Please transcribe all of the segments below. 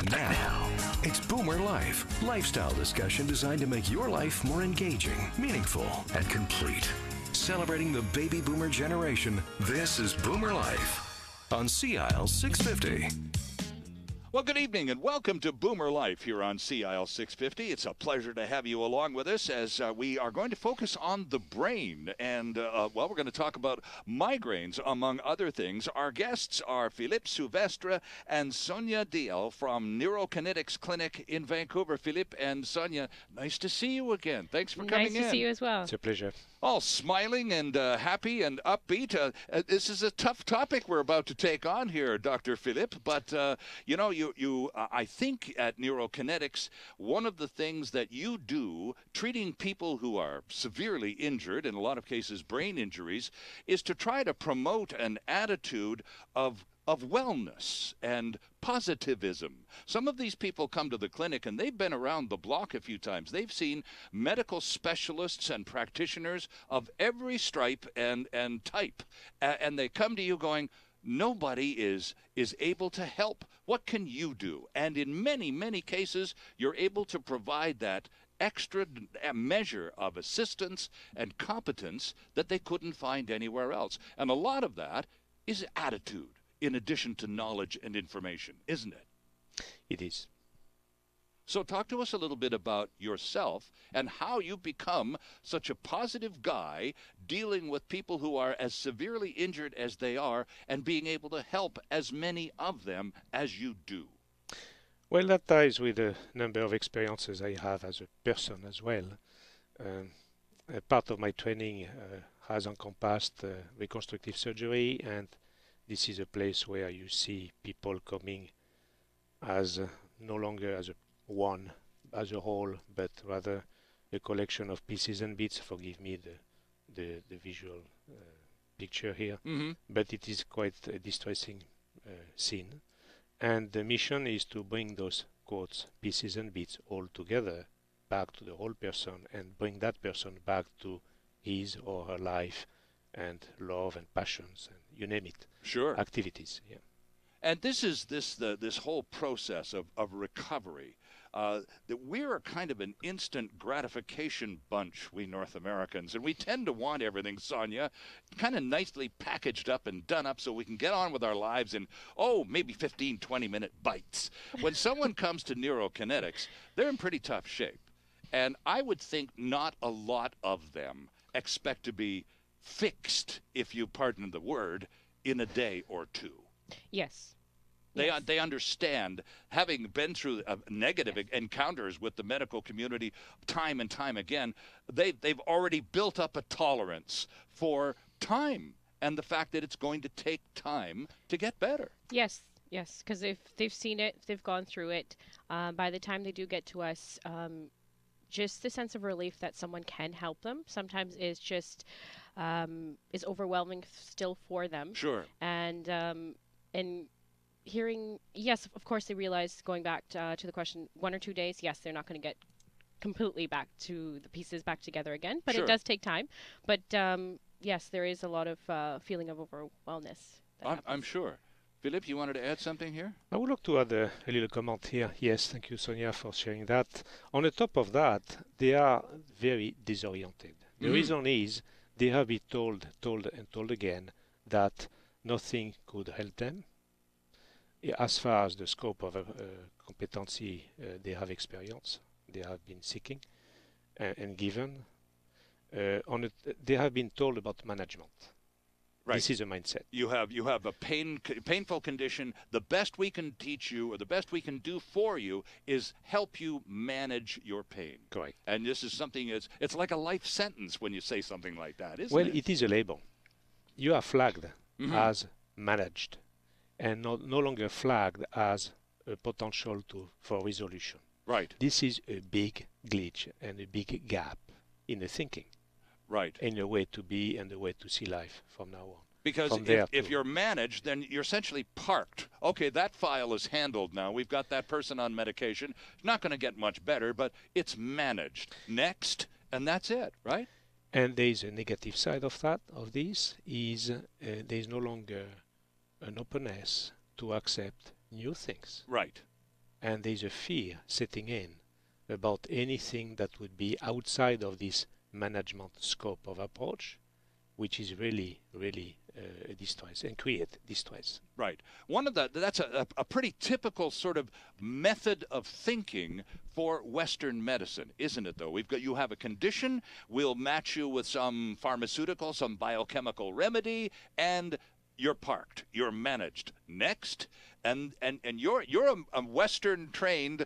And now, it's Boomer Life, lifestyle discussion designed to make your life more engaging, meaningful, and complete. Celebrating the baby boomer generation, this is Boomer Life on CIL 650. Well, good evening and welcome to Boomer Life here on CIL 650. It's a pleasure to have you along with us as we are going to focus on the brain. And, well, we're going to talk about migraines, among other things. Our guests are Philippe Souvestre and Sonia Diel from Neurokinetics Clinic in Vancouver. Philippe and Sonia, nice to see you again. Thanks for coming in. Nice to see you as well. It's a pleasure. All smiling and happy and upbeat. This is a tough topic we're about to take on here, Dr. Philippe. But, you know, I think at Neurokinetics, one of the things that you do, treating people who are severely injured, in a lot of cases brain injuries, is to try to promote an attitude of wellness and positivism. Some of these people come to the clinic and they've been around the block a few times. They've seen medical specialists and practitioners of every stripe and type. And they come to you going, nobody is able to help. What can you do? And in many, many cases, you're able to provide that extra measure of assistance and competence that they couldn't find anywhere else. And a lot of that is attitude, in addition to knowledge and information, isn't it? It is. So talk to us a little bit about yourself and how you become such a positive guy dealing with people who are as severely injured as they are and being able to help as many of them as you do. Well, that ties with a number of experiences I have as a person as well. A part of my training has encompassed reconstructive surgery, and this is a place where you see people coming as no longer as a whole, but rather a collection of pieces and bits. Forgive me the visual picture here, but it is quite a distressing scene. And the mission is to bring those quotes, pieces and bits all together back to the whole person and bring that person back to his or her life and love and passions and you name it. Sure. Activities. Yeah. And this is this whole process of recovery. That we're kind of an instant gratification bunch, we North Americans, and we tend to want everything, Sonia, kind of nicely packaged up and done up so we can get on with our lives in, maybe 15, 20-minute bites. When someone comes to Neurokinetics, they're in pretty tough shape. And I would think not a lot of them expect to be fixed, if you pardon the word, in a day or two. Yes. They understand, having been through negative encounters with the medical community time and time again, they've already built up a tolerance for time and the fact that it's going to take time to get better. Yes, because if they've seen it, if they've gone through it, by the time they do get to us, just the sense of relief that someone can help them sometimes is just is overwhelming still for them. Sure. And hearing, yes, of course they realize, going back to the question, 1 or 2 days, yes, they're not going to get completely back to the pieces back together again, but sure. It does take time. But yes, there is a lot of feeling of overwhelmness. I'm sure. Philippe, you wanted to add something here? I would like to add a little comment here. Yes, thank you, Sonia, for sharing that. On the top of that, they are very disoriented. The reason is they have been told and told again that nothing could help them as far as the scope of competency they have experienced, they have been seeking and given. They have been told about management. Right. This is a mindset. You have a painful condition. The best we can teach you, or the best we can do for you, is help you manage your pain. Correct. And this is something it's like a life sentence when you say something like that, isn't it? Well, it is a label. You are flagged as managed, and no longer flagged as a potential for resolution. Right. This is a big glitch and a big gap in the thinking. Right. In the way to be and the way to see life from now on. Because if you're managed, then you're essentially parked. Okay, that file is handled now. We've got that person on medication. It's not going to get much better, but it's managed. Next, and that's it, right? And there is a negative side of that, of this, is there is no longer an openness to accept new things. Right. and there's a fear setting in about anything that would be outside of this management scope of approach, which is really, really a distress and create distress. Right. That's a pretty typical sort of method of thinking for Western medicine, isn't it, though? You have a condition, we'll match you with some pharmaceutical, some biochemical remedy, and you're parked, you're managed. Next, and you're a Western trained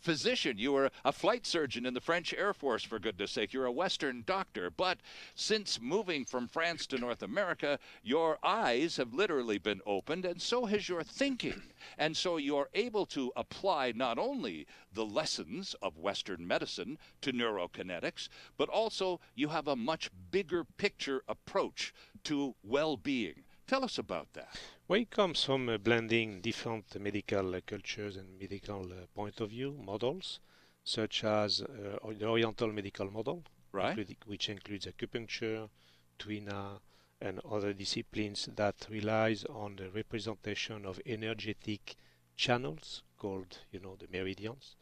physician. You were a flight surgeon in the French Air Force, for goodness sake. You're a Western doctor. But since moving from France to North America, your eyes have literally been opened, and so has your thinking. And so you're able to apply not only the lessons of Western medicine to neurokinetics, but also you have a much bigger picture approach to well-being. Tell us about that. Well, it comes from blending different medical cultures and medical point of view models, such as the Oriental medical model, right, which includes acupuncture, tuina, and other disciplines that relies on the representation of energetic channels called, the meridians,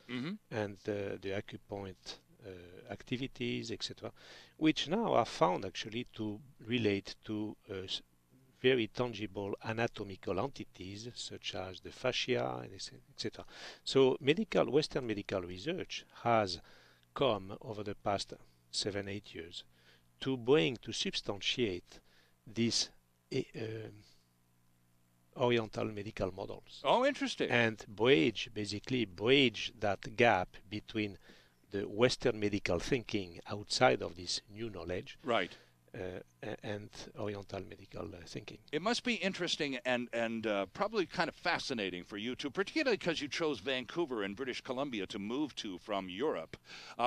and the acupoint activities, etc., which now are found actually to relate to very tangible anatomical entities such as the fascia, etc. So Western medical research has come over the past 7-8 years to substantiate these Oriental medical models. Oh, interesting. And basically bridge that gap between the Western medical thinking outside of this new knowledge, right, and Oriental medical thinking. It must be interesting and probably kind of fascinating for you too, particularly because you chose Vancouver in British Columbia to move to from Europe,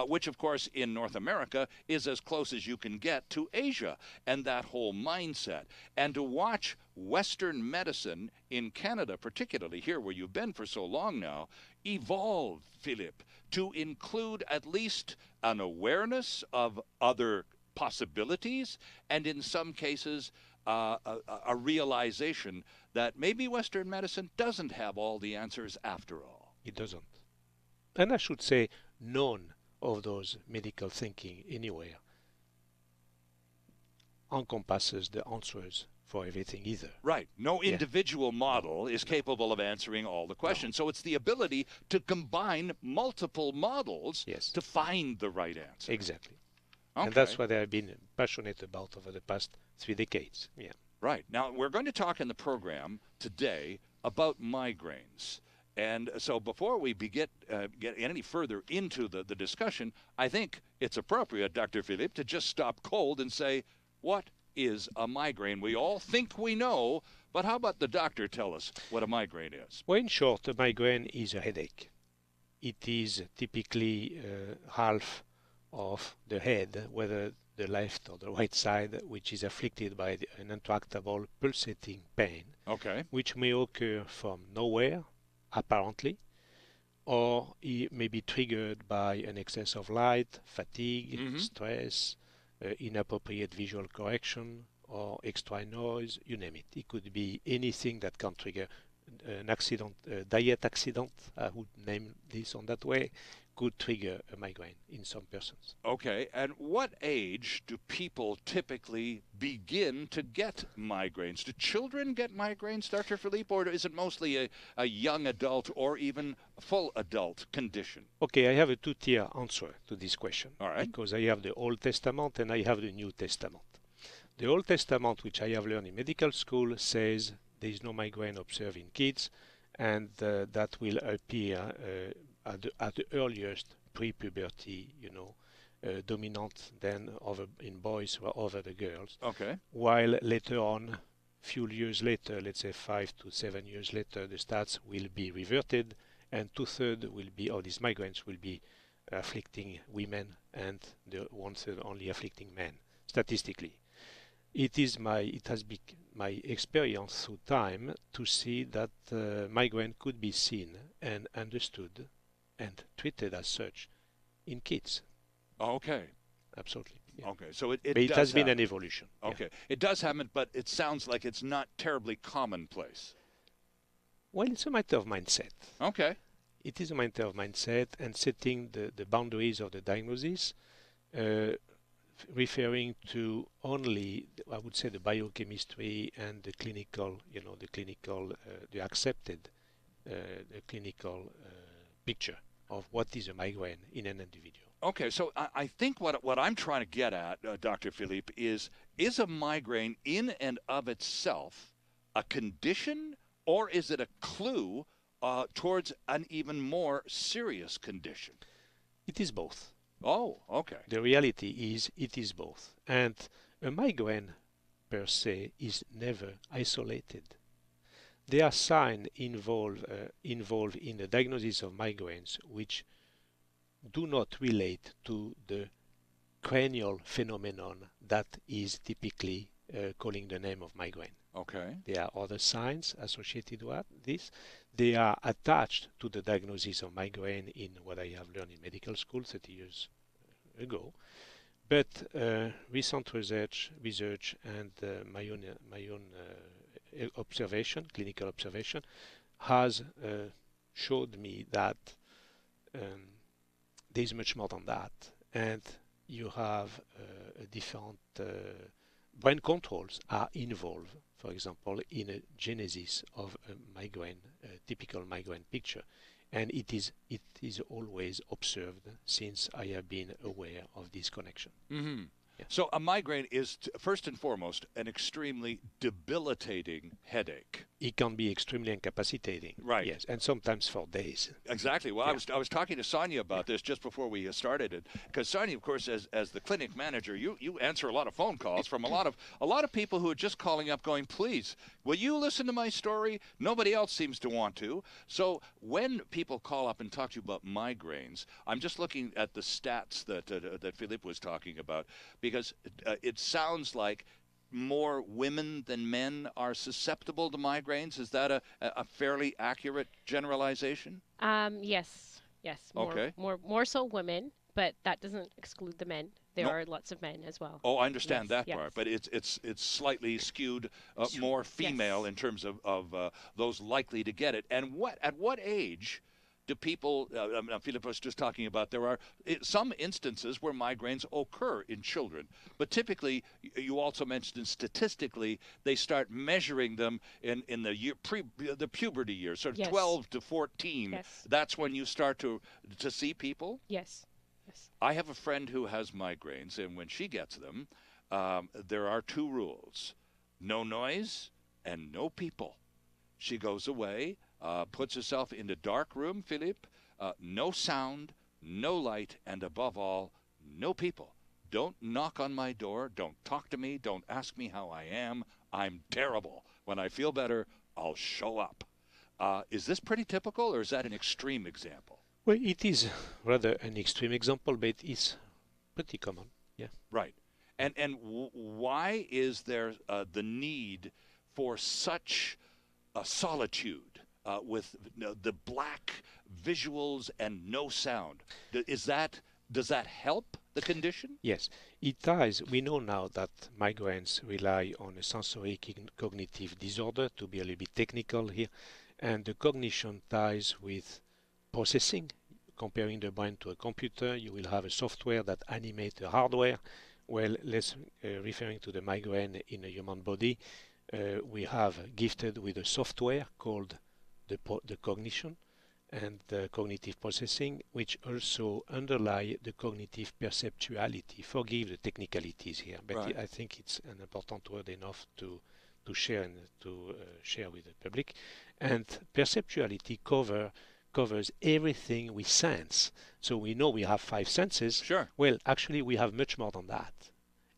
which of course in North America is as close as you can get to Asia and that whole mindset. And to watch Western medicine in Canada, particularly here where you've been for so long now, evolve, Philippe, to include at least an awareness of other possibilities, and in some cases a realization that maybe Western medicine doesn't have all the answers after all. It doesn't. And I should say none of those medical thinking anywhere encompasses the answers for everything either. Right. No individual model is capable of answering all the questions. So it's the ability to combine multiple models to find the right answer. Exactly. Okay. And that's what I've been passionate about over the past 3 decades. Yeah. Right. Now, we're going to talk in the program today about migraines. And so before we get any further into the discussion, I think it's appropriate, Dr. Philippe, to just stop cold and say, what is a migraine? We all think we know, but how about the doctor tell us what a migraine is? Well, in short, a migraine is a headache. It is typically half of the head, whether the left or the right side, which is afflicted by an intractable pulsating pain, which may occur from nowhere, apparently, or it may be triggered by an excess of light, fatigue, stress, inappropriate visual correction, or extra noise, you name it. It could be anything that can trigger an accident, a diet accident, I would name this on that way, could trigger a migraine in some persons. Okay, and what age do people typically begin to get migraines? Do children get migraines, Dr. Philippe, or is it mostly a young adult or even full adult condition? Okay, I have a two-tier answer to this question. All right. Because I have the Old Testament and I have the New Testament. The Old Testament, which I have learned in medical school, says there is no migraine observed in kids, and that will appear at the earliest pre-puberty, dominant then in boys or over the girls. Okay. While later on, few years later, let's say 5 to 7 years later, the stats will be reverted, and 2/3 of these migraines will be afflicting women, and the 1/3 only afflicting men, statistically. It has been my experience through time to see that migraine could be seen and understood and treated as such in kids. Okay. Absolutely. Yeah. Okay, so it has been an evolution. Okay, yeah. It does happen, but it sounds like it's not terribly commonplace. Well, it's a matter of mindset. Okay. it is a matter of mindset and setting the boundaries of the diagnosis, referring to only, I would say, the biochemistry and the clinical, the accepted, the clinical picture of what is a migraine in an individual. Okay, so I think what I'm trying to get at, Dr. Philippe, is a migraine in and of itself a condition, or is it a clue towards an even more serious condition? It is both. Oh, okay. The reality is it is both. And a migraine per se is never isolated. There are signs involved in the diagnosis of migraines which do not relate to the cranial phenomenon that is typically calling the name of migraine. Okay. There are other signs associated with this. They are attached to the diagnosis of migraine in what I have learned in medical school 30 years ago. But recent research and my own observation, clinical observation, has showed me that there is much more than that. And you have different brain controls are involved, for example, in a genesis of a migraine, a typical migraine picture. And it is always observed since I have been aware of this connection. Mm-hmm. Yeah. So a migraine is, first and foremost, an extremely debilitating headache. It can be extremely incapacitating. Right. Yes, and sometimes for days. Exactly. Well, Yeah. I was talking to Sonia about this just before we started it, because Sonia, of course, as the clinic manager, you answer a lot of phone calls from a lot of people who are just calling up, going, "Please, will you listen to my story?" Nobody else seems to want to. So when people call up and talk to you about migraines, I'm just looking at the stats that Philippe was talking about, because it sounds like more women than men are susceptible to migraines. Is that a fairly accurate generalization? Yes. More, Okay. more so women, but that doesn't exclude the men. There No. are lots of men as well. Oh, I understand Yes, that part, but it's slightly skewed Sure. more female Yes. in terms of those likely to get it. And at what age do people? Philip was just talking about there are some instances where migraines occur in children, but typically you also mentioned statistically they start measuring them in the year the puberty years, so Yes. 12 to 14. Yes. That's when you start to see people. Yes. I have a friend who has migraines, and when she gets them, there are two rules: no noise and no people. She goes away, puts herself in the dark room, Philippe, no sound, no light, and above all, no people. Don't knock on my door. Don't talk to me. Don't ask me how I am. I'm terrible. When I feel better, I'll show up. Is this pretty typical, or is that an extreme example? Well, it is rather an extreme example, but it's pretty common. Yeah. Right. And why is there the need for such solitude with the black visuals and no sound? Does that help the condition? Yes, it does. We know now that migraines rely on a sensory cognitive disorder, to be a little bit technical here, and the cognition ties with processing. Comparing the brain to a computer, you will have a software that animates the hardware. Well, referring to the migraine in a human body, we have gifted with a software called the cognition and the cognitive processing, which also underlie the cognitive perceptuality. Forgive the technicalities here, but right. I think it's an important word enough to share and to share with the public. And perceptuality covers everything we sense. So we know we have 5 senses. Sure. Well, actually, we have much more than that.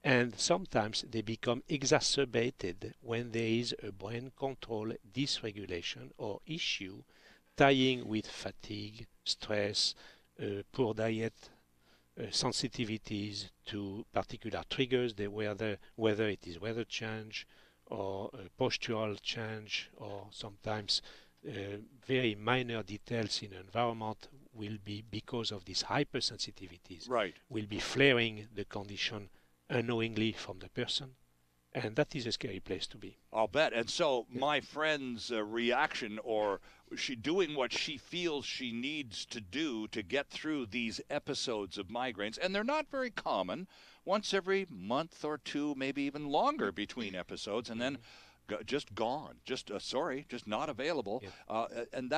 And sometimes they become exacerbated when there is a brain control dysregulation or issue tying with fatigue, stress, poor diet, sensitivities to particular triggers, whether it is weather change or postural change, or sometimes very minor details in environment will be, because of these hypersensitivities, Right. will be flaring the condition unknowingly from the person, And that is a scary place to be. I'll bet. And so my friend's reaction, or she doing what she feels she needs to do to get through these episodes of migraines, and they're not very common, once every month or two, maybe even longer between episodes, and then just gone, just not available. Yeah. And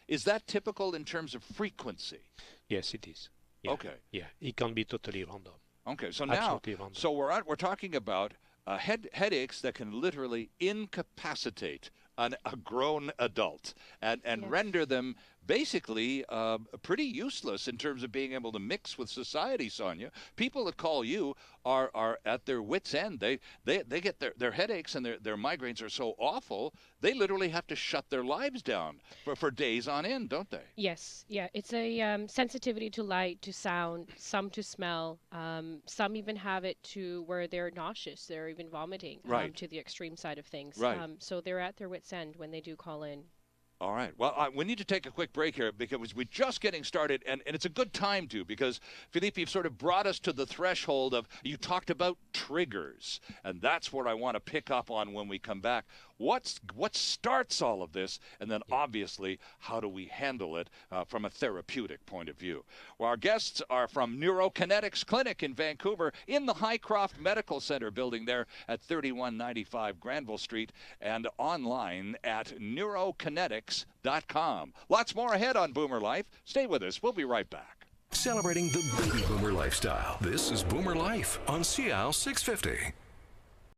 is that typical in terms of frequency? Yes, it is. Yeah. Okay. Yeah, it can be totally random. Okay, so now, so we're talking about headaches that can literally incapacitate a grown adult and render them basically pretty useless in terms of being able to mix with society, Sonia. People that call you are at their wits' end. They get their headaches and their migraines are so awful, they literally have to shut their lives down for days on end, don't they? Yes, yeah. It's a sensitivity to light, to sound, some to smell. Some even have it to where they're nauseous, they're even vomiting, to the extreme side of things. Right. So they're at their wits' end when they do call in. All right. Well, we need to take a quick break here because we're just getting started, and it's a good time to, because, Philippe, you've sort of brought us to the threshold of, you talked about triggers, and that's what I want to pick up on when we come back. What starts all of this, and then obviously how do we handle it from a therapeutic point of view? Well, our guests are from Neurokinetics Clinic in Vancouver, in the Highcroft Medical Center building there at 3195 Granville Street, and online at neurokinetics.com. Lots more ahead on Boomer Life. Stay with us. We'll be right back. Celebrating the baby boomer lifestyle. This is Boomer Life on CL 650.